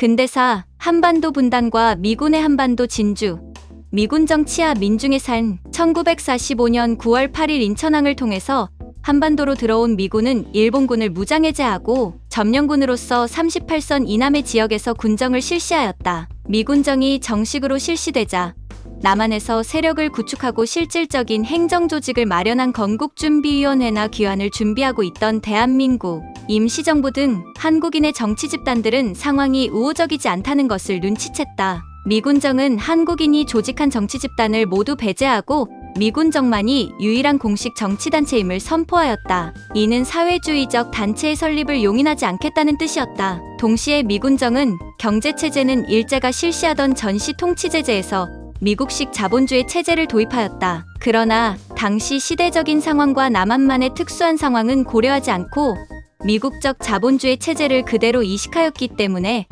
근대사, 한반도 분단과 미군의 한반도 진주. 미군 정치하 민중의 삶. 1945년 9월 8일 인천항을 통해서 한반도로 들어온 미군은 일본군을 무장해제하고 점령군으로서 38선 이남의 지역에서 군정을 실시하였다. 미군정이 정식으로 실시되자 남한에서 세력을 구축하고 실질적인 행정조직을 마련한 건국준비위원회나 귀환을 준비하고 있던 대한민국, 임시정부 등 한국인의 정치 집단들은 상황이 우호적이지 않다는 것을 눈치챘다. 미군정은 한국인이 조직한 정치 집단을 모두 배제하고 미군정만이 유일한 공식 정치단체임을 선포하였다. 이는 사회주의적 단체의 설립을 용인하지 않겠다는 뜻이었다. 동시에 미군정은 경제체제는 일제가 실시하던 전시 통치제제에서 미국식 자본주의 체제를 도입하였다. 그러나 당시 시대적인 상황과 남한만의 특수한 상황은 고려하지 않고 미국적 자본주의 체제를 그대로 이식하였기 때문에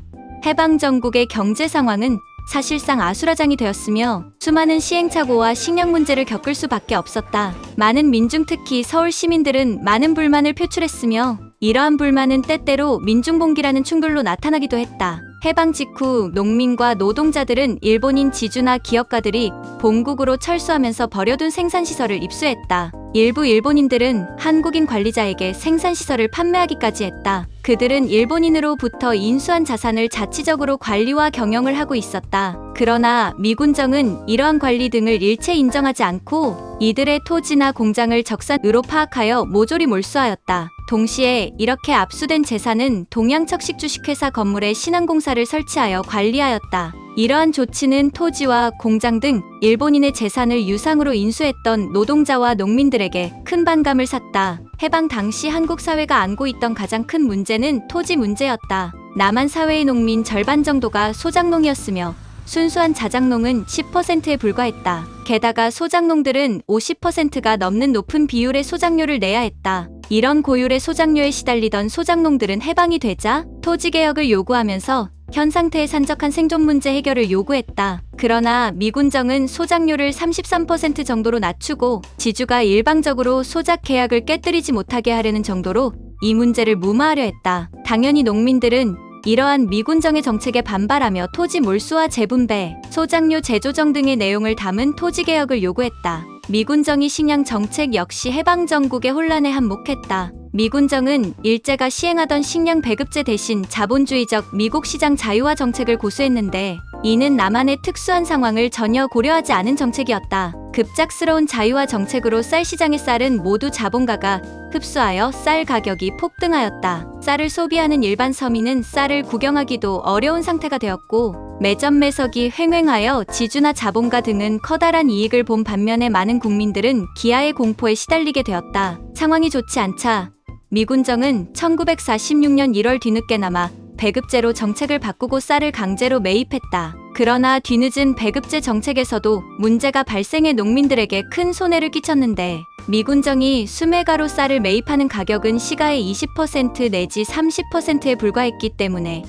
해방전국의 경제 상황은 사실상 아수라장이 되었으며 수많은 시행착오와 식량 문제를 겪을 수밖에 없었다. 많은 민중, 특히 서울 시민들은 많은 불만을 표출했으며 이러한 불만은 때때로 민중봉기라는 충돌로 나타나기도 했다. 해방 직후 농민과 노동자들은 일본인 지주나 기업가들이 본국으로 철수하면서 버려둔 생산시설을 입수했다. 일부 일본인들은 한국인 관리자에게 생산시설을 판매하기까지 했다. 그들은 일본인으로부터 인수한 자산을 자치적으로 관리와 경영을 하고 있었다. 그러나 미군정은 이러한 관리 등을 일체 인정하지 않고 이들의 토지나 공장을 적산으로 파악하여 모조리 몰수하였다. 동시에 이렇게 압수된 재산은 동양척식 주식회사 건물에 신항공사를 설치하여 관리하였다. 이러한 조치는 토지와 공장 등 일본인의 재산을 유상으로 인수했던 노동자와 농민들에게 큰 반감을 샀다. 해방 당시 한국 사회가 안고 있던 가장 큰 문제는 토지 문제였다. 남한 사회의 농민 절반 정도가 소작농이었으며 순수한 자작농은 10%에 불과했다. 게다가 소작농들은 50%가 넘는 높은 비율의 소작료를 내야 했다. 이런 고율의 소작료에 시달리던 소작농들은 해방이 되자 토지개혁을 요구하면서 현 상태의 산적한 생존 문제 해결을 요구했다. 그러나 미군정은 소작료를 33% 정도로 낮추고 지주가 일방적으로 소작 계약을 깨뜨리지 못하게 하려는 정도로 이 문제를 무마하려 했다. 당연히 농민들은 이러한 미군정의 정책에 반발하며 토지 몰수와 재분배, 소작료 재조정 등의 내용을 담은 토지개혁을 요구했다. 미군정의 식량 정책 역시 해방전국의 혼란에 한몫했다. 미군정은 일제가 시행하던 식량 배급제 대신 자본주의적 미국 시장 자유화 정책을 고수했는데 이는 남한의 특수한 상황을 전혀 고려하지 않은 정책이었다. 급작스러운 자유화 정책으로 쌀 시장의 쌀은 모두 자본가가 흡수하여 쌀 가격이 폭등하였다. 쌀을 소비하는 일반 서민은 쌀을 구경하기도 어려운 상태가 되었고 매점 매석이 횡행하여 지주나 자본가 등은 커다란 이익을 본 반면에 많은 국민들은 기아의 공포에 시달리게 되었다. 상황이 좋지 않자 미군정은 1946년 1월 뒤늦게나마 배급제로 정책을 바꾸고 쌀을 강제로 매입했다. 그러나 뒤늦은 배급제 정책에서도 문제가 발생해 농민들에게 큰 손해를 끼쳤는데 미군정이 수매가로 쌀을 매입하는 가격은 시가의 20% 내지 30%에 불과했기 때문에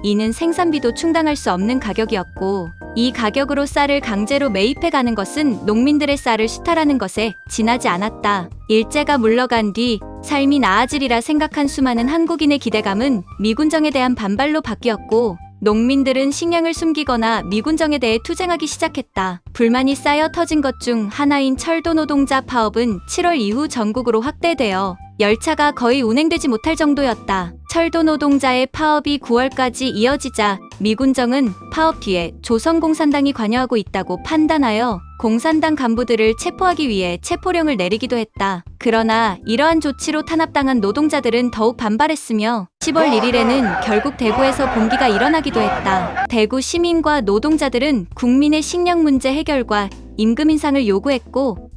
이는 생산비도 충당할 수 없는 가격이었고 이 가격으로 쌀을 강제로 매입해가는 것은 농민들의 쌀을 수탈하는 것에 지나지 않았다. 일제가 물러간 뒤 삶이 나아지리라 생각한 수많은 한국인의 기대감은 미군정에 대한 반발로 바뀌었고 농민들은 식량을 숨기거나 미군정에 대해 투쟁하기 시작했다. 불만이 쌓여 터진 것 중 하나인 철도 노동자 파업은 7월 이후 전국으로 확대되어 열차가 거의 운행되지 못할 정도였다. 철도 노동자의 파업이 9월까지 이어지자 미군정은 파업 뒤에 조선공산당이 관여하고 있다고 판단하여 공산당 간부들을 체포하기 위해 체포령을 내리기도 했다. 그러나 이러한 조치로 탄압당한 노동자들은 더욱 반발했으며 10월 1일에는 결국 대구에서 봉기가 일어나기도 했다. 대구 시민과 노동자들은 국민의 식량 문제 해결과 임금 인상을 요구했고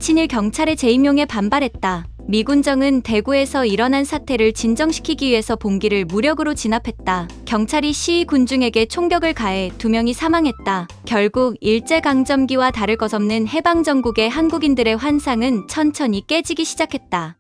친일 경찰의 재임용에 반발했다. 미군정은 대구에서 일어난 사태를 진정시키기 위해서 봉기를 무력으로 진압했다. 경찰이 시위 군중에게 총격을 가해 2명이 사망했다. 결국 일제강점기와 다를 것 없는 해방전국의 한국인들의 환상은 천천히 깨지기 시작했다.